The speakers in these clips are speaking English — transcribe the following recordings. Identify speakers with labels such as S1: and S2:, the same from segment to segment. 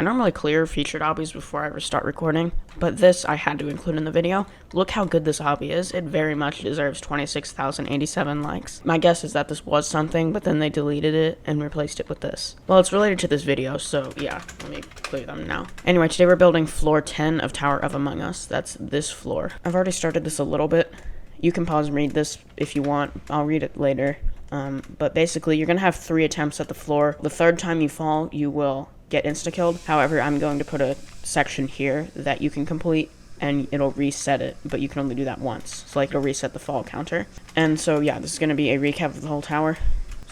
S1: I normally clear featured obbies before I ever start recording, but this I had to include in the video. Look how good this obby is. It very much deserves 26,087 likes. My guess is that this was something, but then they deleted it and replaced it with this. Well, it's related to this video, so yeah, let me clear them now. Anyway, today we're building floor 10 of Tower of Among Us. That's this floor. I've already started this a little bit. You can pause and read this if you want. I'll read it later. But basically, you're going to have 3 attempts at the floor. The third time you fall, you will get insta-killed. However, I'm going to put a section here that you can complete and it'll reset it, but you can only do that once. So like it'll reset the fall counter. And so yeah, this is going to be a recap of the whole tower.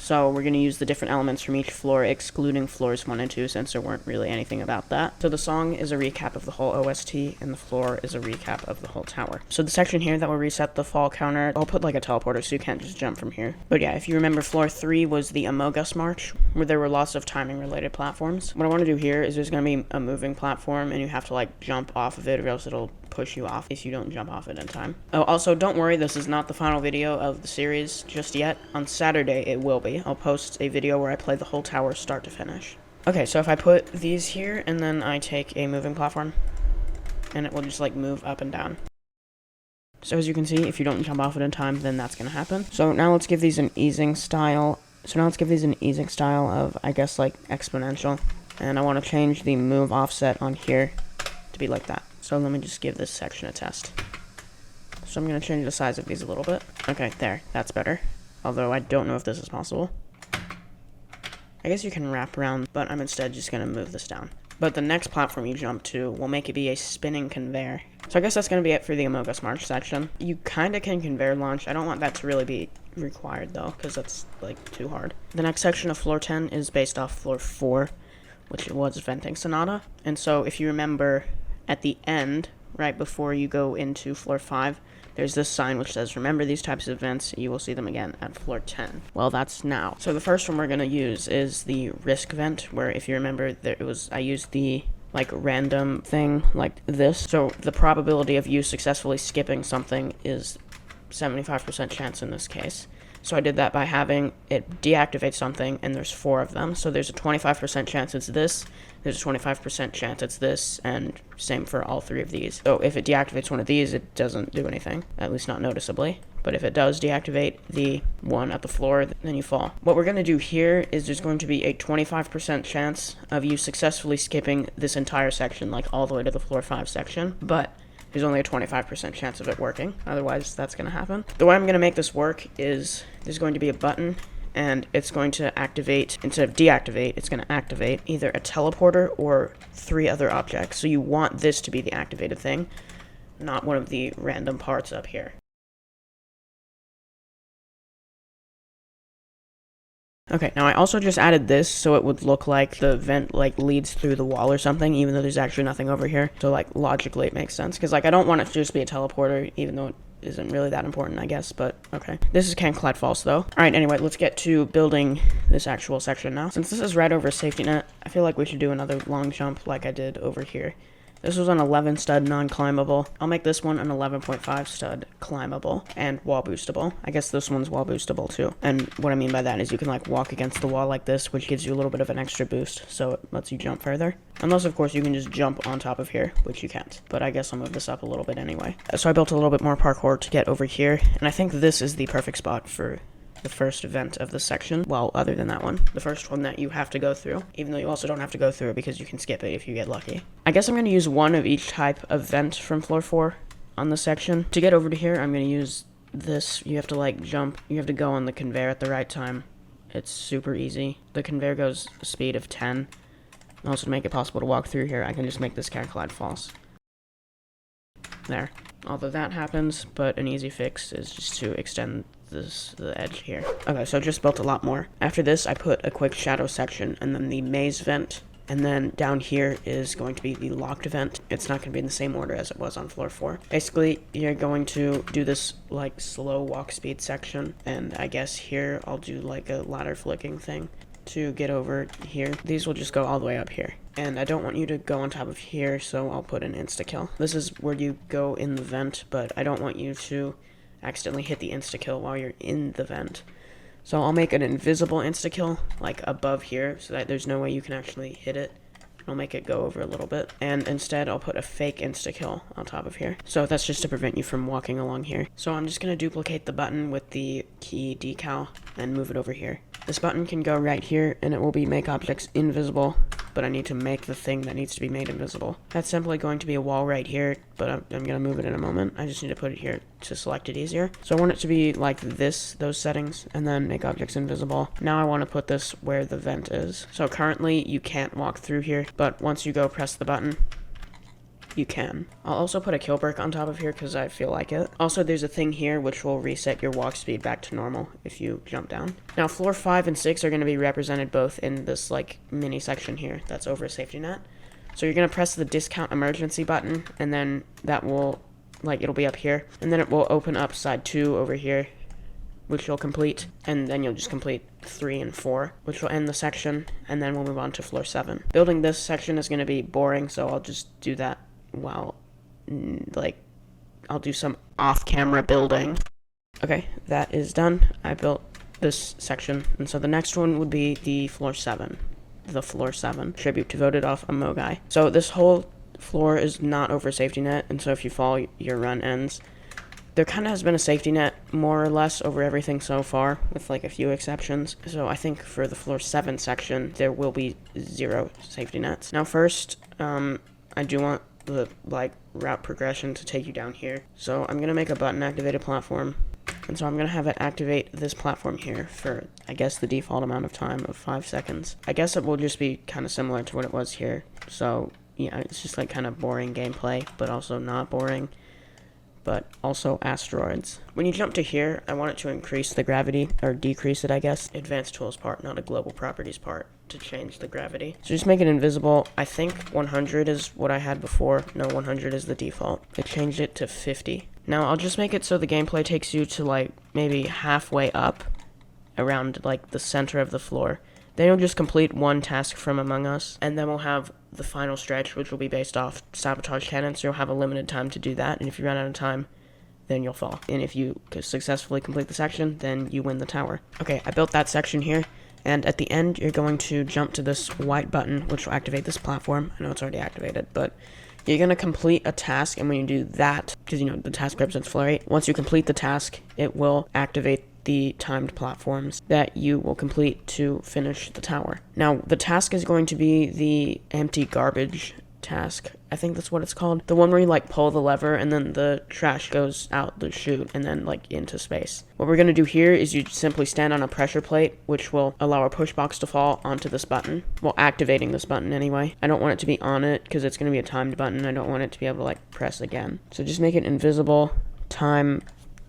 S1: So we're going to use the different elements from each floor, excluding floors 1 and 2, since there weren't really anything about that. So the song is a recap of the whole OST, and the floor is a recap of the whole tower. So the section here that will reset the fall counter, I'll put like a teleporter so you can't just jump from here. But yeah, if you remember, floor 3 was the Among Us March, where there were lots of timing-related platforms. What I want to do here is there's going to be a moving platform, and you have to like jump off of it, or else it'll push you off if you don't jump off it in time. Oh, also, don't worry, this is not the final video of the series just yet. On Saturday, it will be. I'll post a video where I play the whole tower start to finish. Okay, so if I put these here, and then I take a moving platform, and it will just, like, move up and down. So as you can see, if you don't jump off it in time, then that's gonna happen. So now let's give these an easing style. Of, I guess, like, exponential. And I want to change the move offset on here to be like that. So let me just give this section a test. So I'm going to change the size of these a little bit. Okay, there. That's better. Although I don't know if this is possible. I guess you can wrap around, but I'm instead just going to move this down. But the next platform you jump to will make it be a spinning conveyor. So I guess that's going to be it for the Among Us March section. You kind of can conveyor launch. I don't want that to really be required, though, because that's, like, too hard. The next section of floor 10 is based off floor 4, which was Venting Sonata. And so if you remember, at the end, right before you go into floor 5, there's this sign which says, remember these types of events, you will see them again at floor 10. Well, that's now. So the first one we're going to use is the risk vent, where if you remember, I used the like random thing like this. So the probability of you successfully skipping something is 75% chance in this case. So I did that by having it deactivate something, and there's 4 of them. So there's a 25% chance it's this, there's a 25% chance it's this, and same for all 3 of these. So if it deactivates one of these, it doesn't do anything, at least not noticeably. But if it does deactivate the one at the floor, then you fall. What we're going to do here is there's going to be a 25% chance of you successfully skipping this entire section, like all the way to the floor 5 section, but there's only a 25% chance of it working. Otherwise, that's going to happen. The way I'm going to make this work is there's going to be a button, and it's going to activate, instead of deactivate, it's going to activate either a teleporter or 3 other objects. So you want this to be the activated thing, not one of the random parts up here. Okay, now I also just added this so it would look like the vent like leads through the wall or something, even though there's actually nothing over here. So like logically it makes sense, because like I don't want it to just be a teleporter, even though it isn't really that important, I guess, but okay. This is Can Collide False though. Alright, anyway, let's get to building this actual section now. Since this is right over a safety net, I feel like we should do another long jump like I did over here. This was an 11 stud non-climbable. I'll make this one an 11.5 stud climbable and wall boostable. I guess this one's wall boostable too. And what I mean by that is you can like walk against the wall like this, which gives you a little bit of an extra boost, so it lets you jump further. Unless of course you can just jump on top of here, which you can't. But I guess I'll move this up a little bit anyway. So I built a little bit more parkour to get over here, and I think this is the perfect spot for the first event of the section. Well, other than that one. The first one that you have to go through, even though you also don't have to go through it because you can skip it if you get lucky. I guess I'm going to use one of each type of vent from floor 4 on this section. To get over to here, I'm going to use this. You have to like jump, you have to go on the conveyor at the right time. It's super easy. The conveyor goes a speed of 10. Also, to make it possible to walk through here, I can just make this Can Collide False. There. Although that happens, but an easy fix is just to extend the edge here. Okay, so I just built a lot more. After this, I put a quick shadow section, and then the maze vent, and then down here is going to be the locked vent. It's not going to be in the same order as it was on floor 4. Basically, you're going to do this like slow walk speed section, and I guess here I'll do like a ladder flicking thing to get over here. These will just go all the way up here. And I don't want you to go on top of here, so I'll put an insta-kill. This is where you go in the vent, but I don't want you to accidentally hit the insta-kill while you're in the vent. So I'll make an invisible insta-kill, like above here, so that there's no way you can actually hit it I'll make it go over a little bit. And instead, I'll put a fake insta-kill on top of here. So that's just to prevent you from walking along here. So I'm just going to duplicate the button with the key decal and move it over here. This button can go right here, and it will be make objects invisible, but I need to make the thing that needs to be made invisible. That's simply going to be a wall right here, but I'm going to move it in a moment. I just need to put it here to select it easier. So I want it to be like this, those settings, and then make objects invisible. Now I want to put this where the vent is. So currently you can't walk through here, but once you go press the button, you can. I'll also put a kill brick on top of here because I feel like it. Also, there's a thing here which will reset your walk speed back to normal if you jump down. Now, floor 5 and 6 are going to be represented both in this like mini section here that's over a safety net. So you're going to press the discount emergency button, and then that will, like, it'll be up here, and then it will open up side 2 over here, which you'll complete, and then you'll just complete 3 and 4, which will end the section, and then we'll move on to floor 7. Building this section is going to be boring, so I'll just do that while, like, I'll do some off-camera building. Okay, that is done. I built this section, and so the next one would be the floor 7. The floor 7 tribute devoted off a Mogai. So this whole floor is not over safety net, and so if you fall, your run ends. There kind of has been a safety net, more or less, over everything so far, with like a few exceptions. So I think for the floor 7 section, there will be 0 safety nets. Now first, I do want the like route progression to take you down here. So I'm gonna make a button activated platform, and so I'm gonna have it activate this platform here for, I guess, the default amount of time of 5 seconds. I guess it will just be kind of similar to what it was here. So yeah, it's just like kind of boring gameplay, but also not boring, but also asteroids. When you jump to here, I want it to increase the gravity, or decrease it, I guess. Advanced tools part, not a global properties part, to change the gravity. So just make it invisible. I think 100 is what I had before. No, 100 is the default. I changed it to 50. Now I'll just make it so the gameplay takes you to like maybe halfway up around like the center of the floor. Then you'll just complete one task from Among Us, and then we'll have the final stretch, which will be based off sabotage cannon, so you'll have a limited time to do that, and if you run out of time, then you'll fall. And if you successfully complete the section, then you win the tower. Okay, I built that section here, and at the end, you're going to jump to this white button, which will activate this platform. I know it's already activated, but you're going to complete a task, and when you do that, because, you know, the task represents floor 8, once you complete the task, it will activate the timed platforms that you will complete to finish the tower. Now, the task is going to be the empty garbage task. I think that's what it's called. The one where you like pull the lever and then the trash goes out the chute and then like into space. What we're going to do here is you simply stand on a pressure plate, which will allow our push box to fall onto this button. Well, activating this button anyway. I don't want it to be on it because it's going to be a timed button. I don't want it to be able to like press again. So just make it invisible, time,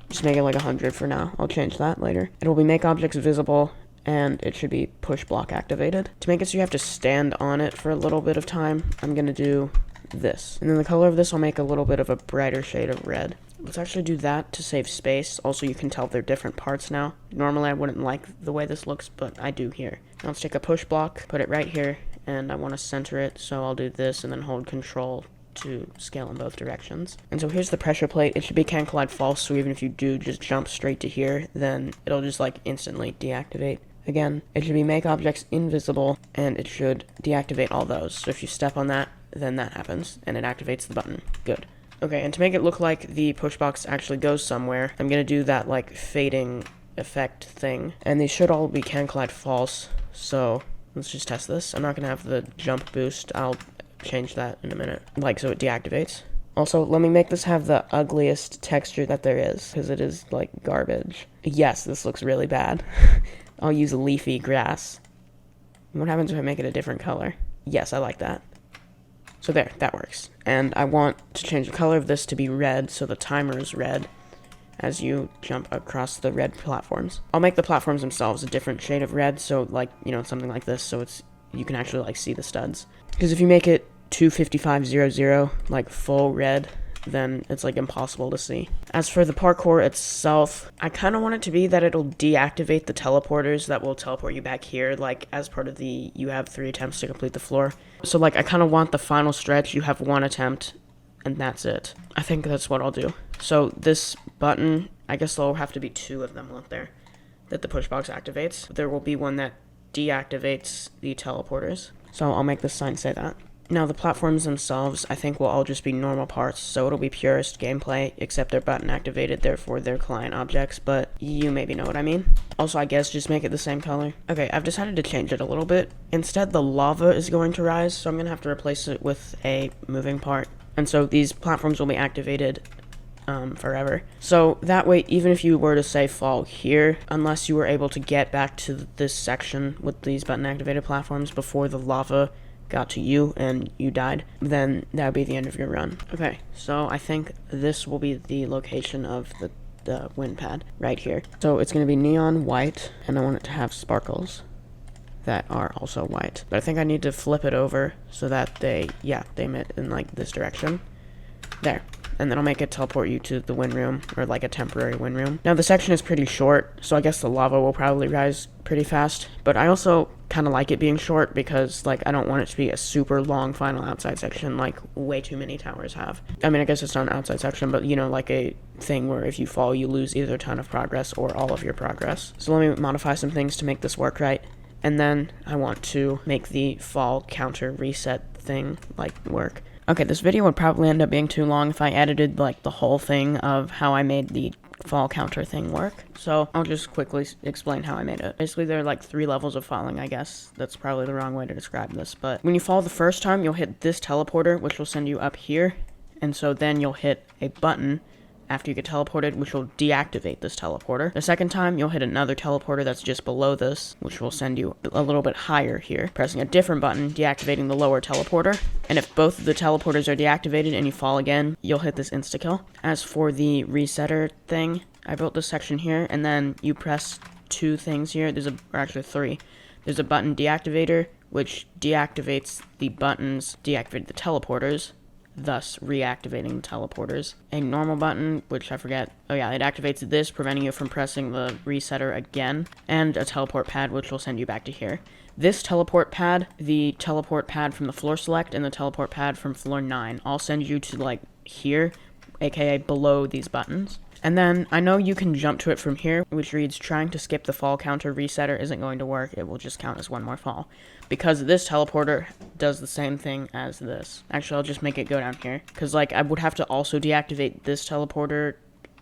S1: just make it like 100 for now. I'll change that later. It will be make objects visible, and it should be push block activated. To make it so you have to stand on it for a little bit of time, I'm gonna do this. And then the color of this, I'll make a little bit of a brighter shade of red. Let's actually do that to save space. Also, you can tell they're different parts now. Normally, I wouldn't like the way this looks, but I do here. Now let's take a push block, put it right here, and I want to center it, so I'll do this and then hold control to scale in both directions. And so here's the pressure plate. It should be can collide false, so even if you do just jump straight to here, then it'll just like instantly deactivate. Again, it should be make objects invisible, and it should deactivate all those. So if you step on that, then that happens, and it activates the button. Good. Okay, and to make it look like the push box actually goes somewhere, I'm gonna do that like fading effect thing. And these should all be can collide false, so let's just test this. I'm not gonna have the jump boost. I'll change that in a minute, like so it deactivates. Also, let me make this have the ugliest texture that there is, because it is like garbage. Yes, this looks really bad. I'll use leafy grass. What happens if I make it a different color? Yes, I like that. So there, that works. And I want to change the color of this to be red, so the timer is red as you jump across the red platforms. I'll make the platforms themselves a different shade of red, so like, you know, something like this, so it's you can actually like see the studs. Because if you make it 25500 like full red, then it's like impossible to see. As for the parkour itself, I kind of want it to be that it'll deactivate the teleporters that will teleport you back here, like as part of the you have 3 attempts to complete the floor. So like I kind of want the final stretch, you have 1 attempt and that's it. I think that's what I'll do. So this button, I guess there'll have to be 2 of them, won't there, that the push box activates. There will be one that deactivates the teleporters. So I'll make this sign say that. Now the platforms themselves, I think will all just be normal parts, so it'll be purest gameplay, except they're button activated, therefore they're client objects, but you maybe know what I mean. Also, I guess just make it the same color. Okay, I've decided to change it a little bit. Instead, the lava is going to rise, so I'm gonna have to replace it with a moving part. And so these platforms will be activated forever. So that way, even if you were to say fall here, unless you were able to get back to this section with these button activated platforms before the lava got to you and you died, then that would be the end of your run. Okay, so I think this will be the location of the wind pad right here. So it's going to be neon white, and I want it to have sparkles that are also white. But I think I need to flip it over so that they emit in like this direction. There. And then I'll make it teleport you to the wind room, or like a temporary wind room. Now the section is pretty short, so I guess the lava will probably rise pretty fast, but I also kind of like it being short because like I don't want it to be a super long final outside section like way too many towers have. I mean, I guess it's not an outside section, but you know, like a thing where if you fall you lose either a ton of progress or all of your progress. So let me modify some things to make this work right. And then I want to make the fall counter reset thing like work. Okay, this video would probably end up being too long if I edited like the whole thing of how I made the fall counter thing work. So I'll just quickly explain how I made it. Basically, there are like 3 levels of falling, I guess. That's probably the wrong way to describe this. But when you fall the first time, you'll hit this teleporter, which will send you up here. And so then you'll hit a button after you get teleported, which will deactivate this teleporter. The second time, you'll hit another teleporter that's just below this, which will send you a little bit higher here, pressing a different button, deactivating the lower teleporter. And if both of the teleporters are deactivated and you fall again, you'll hit this insta-kill. As for the resetter thing, I built this section here, and then you press 2 things here. Or actually 3. There's a button deactivator, which deactivates the buttons, deactivate the teleporters, thus reactivating the teleporters. A normal button, which I forget, it activates this, preventing you from pressing the resetter again, and a teleport pad, which will send you back to here. This teleport pad, the teleport pad from the floor select, and the teleport pad from floor 9, all send you to like here, aka below these buttons. And then I know you can jump to it from here, which reads trying to skip the fall counter resetter isn't going to work. It will just count as one more fall. Because this teleporter does the same thing as this. Actually, I'll just make it go down here. Because like I would have to also deactivate this teleporter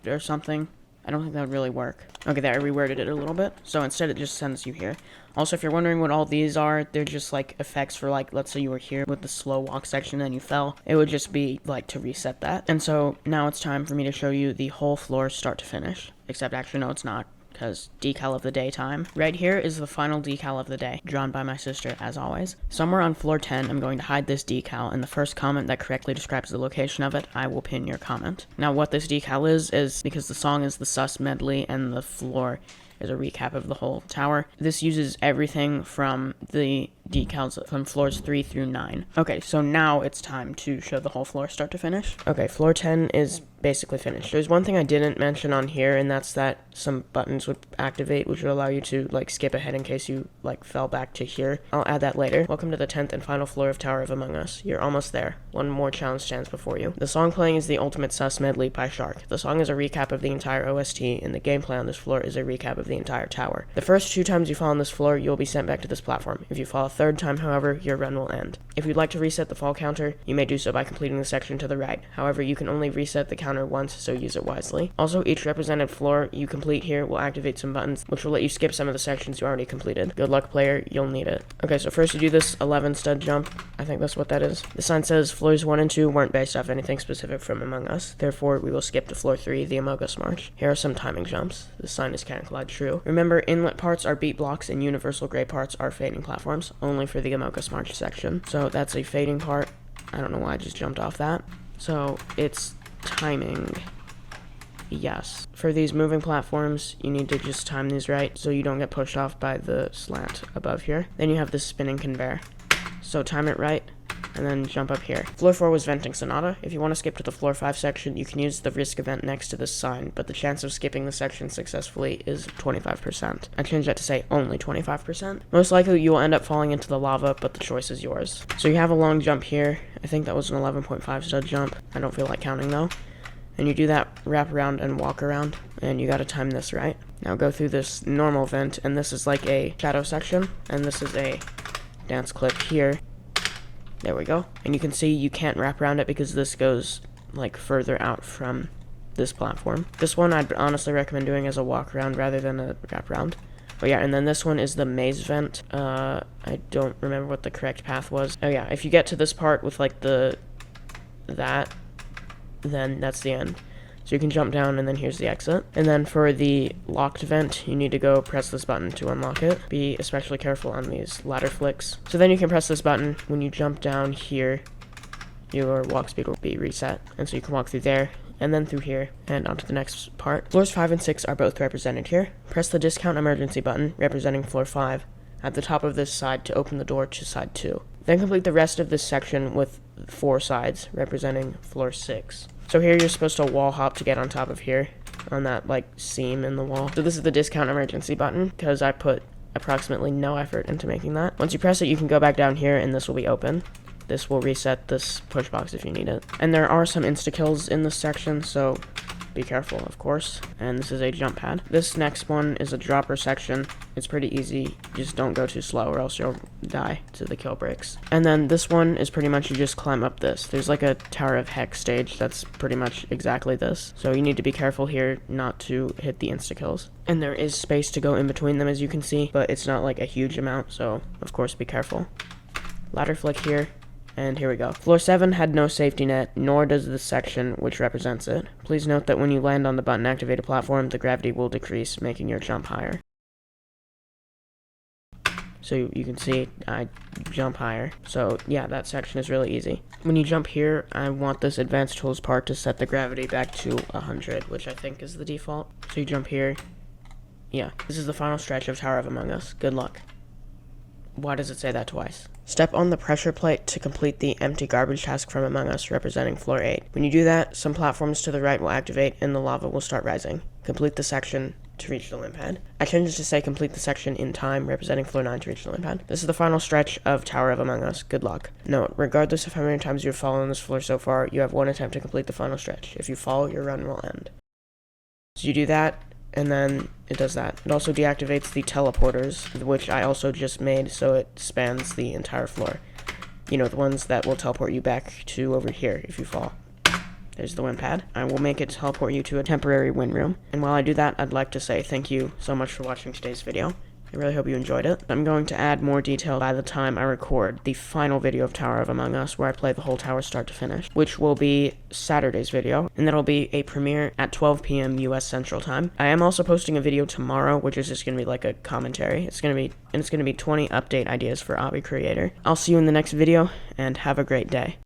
S1: or something. I don't think that would really work. Okay, there, I reworded it a little bit. So instead it just sends you here. Also, if you're wondering what all these are, they're just like effects for like, let's say you were here with the slow walk section and you fell. It would just be like to reset that. And so now it's time for me to show you the whole floor start to finish. Except actually, no, it's not. Because decal of the day time. Right here is the final decal of the day, drawn by my sister as always. Somewhere on floor 10, I'm going to hide this decal, and the first comment that correctly describes the location of it, I will pin your comment. Now what this decal is because the song is the sus medley and the floor is a recap of the whole tower. This uses everything from the decals from floors 3 through 9. Okay, so now it's time to show the whole floor start to finish. Okay, floor 10 is basically finished. There's one thing I didn't mention on here, and that's that some buttons would activate, which would allow you to like skip ahead in case you like fell back to here. I'll add that later. Welcome to the 10th and final floor of Tower of Among Us. You're almost there. One more challenge stands before you. The song playing is the Ultimate Sus Medley by Shark. The song is a recap of the entire OST, and the gameplay on this floor is a recap of the entire tower. The first 2 times you fall on this floor, you'll be sent back to this platform. If you fall a 3rd time, however, your run will end. If you'd like to reset the fall counter, you may do so by completing the section to the right. However, you can only reset the counter once, so use it wisely. Also, each represented floor you complete here will activate some buttons, which will let you skip some of the sections you already completed. Good luck, player, you'll need it. Okay, so first you do this 11 stud jump. I think that's what that is. The sign says floors 1 and 2 weren't based off anything specific from Among Us, therefore we will skip to floor 3, the Among Us March. Here are some timing jumps. The sign is canonically true. Remember, inlet parts are beat blocks and universal gray parts are fading platforms, only for the Among Us March section. So that's a fading part. I don't know why I just jumped off that. So it's timing. Yes. For these moving platforms, you need to just time these right so you don't get pushed off by the slant above here. Then you have this spinning conveyor. So time it right, and then jump up here. Floor 4 was Venting Sonata. If you want to skip to the floor 5 section, you can use the risk event next to this sign, but the chance of skipping the section successfully is 25%. I changed that to say only 25%. Most likely you will end up falling into the lava, but the choice is yours. So you have a long jump here. I think that was an 11.5 stud jump. I don't feel like counting though. And you do that wrap around and walk around, and you gotta time this right. Now go through this normal vent, and this is like a shadow section, and this is a dance clip here. There we go. And you can see you can't wrap around it because this goes like further out from this platform. This one I'd honestly recommend doing as a walk around rather than a wrap around. But yeah, and then this one is the maze vent. I don't remember what the correct path was. Oh yeah, if you get to this part with like that, then that's the end. So you can jump down and then here's the exit. And then for the locked vent, you need to go press this button to unlock it. Be especially careful on these ladder flicks. So then you can press this button. When you jump down here, your walk speed will be reset. And so you can walk through there and then through here and onto the next part. Floors 5 and 6 are both represented here. Press the discount emergency button representing floor 5 at the top of this side to open the door to side 2. Then complete the rest of this section with 4 sides representing floor 6. So here you're supposed to wall hop to get on top of here on that like seam in the wall. So this is the discount emergency button because I put approximately no effort into making that. Once you press it, you can go back down here and this will be open. This will reset this push box if you need it. And there are some insta-kills in this section, so be careful, of course. And this is a jump pad. This next one is a dropper section. It's pretty easy. Just don't go too slow or else you'll die to the kill breaks. And then this one is pretty much you just climb up this. There's like a Tower of Hex stage that's pretty much exactly this. So you need to be careful here not to hit the insta-kills. And there is space to go in between them as you can see, but it's not like a huge amount, so of course be careful. Ladder flick here. And here we go. Floor 7 had no safety net, nor does this section, which represents it. Please note that when you land on the button-activated platform, the gravity will decrease, making your jump higher. So you can see I jump higher. So yeah, that section is really easy. When you jump here, I want this advanced tools part to set the gravity back to 100, which I think is the default. So you jump here. Yeah, this is the final stretch of Tower of Among Us. Good luck. Why does it say that twice? Step on the pressure plate to complete the empty garbage task from Among Us, representing floor 8. When you do that, some platforms to the right will activate and the lava will start rising. Complete the section to reach the limp pad. I changed it to say complete the section in time, representing floor 9 to reach the limp pad. This is the final stretch of Tower of Among Us. Good luck. Note, regardless of how many times you've fallen on this floor so far, you have 1 attempt to complete the final stretch. If you fall, your run will end. So you do that, and then it does that. It also deactivates the teleporters, which I also just made so it spans the entire floor. You know, the ones that will teleport you back to over here if you fall. There's the win pad. I will make it teleport you to a temporary win room. And while I do that, I'd like to say thank you so much for watching today's video. I really hope you enjoyed it. I'm going to add more detail by the time I record the final video of Tower of Among Us, where I play the whole tower start to finish, which will be Saturday's video, and that'll be a premiere at 12 p.m. US Central Time. I am also posting a video tomorrow, which is just going to be like a commentary. It's going to be 20 update ideas for Obby Creator. I'll see you in the next video, and have a great day.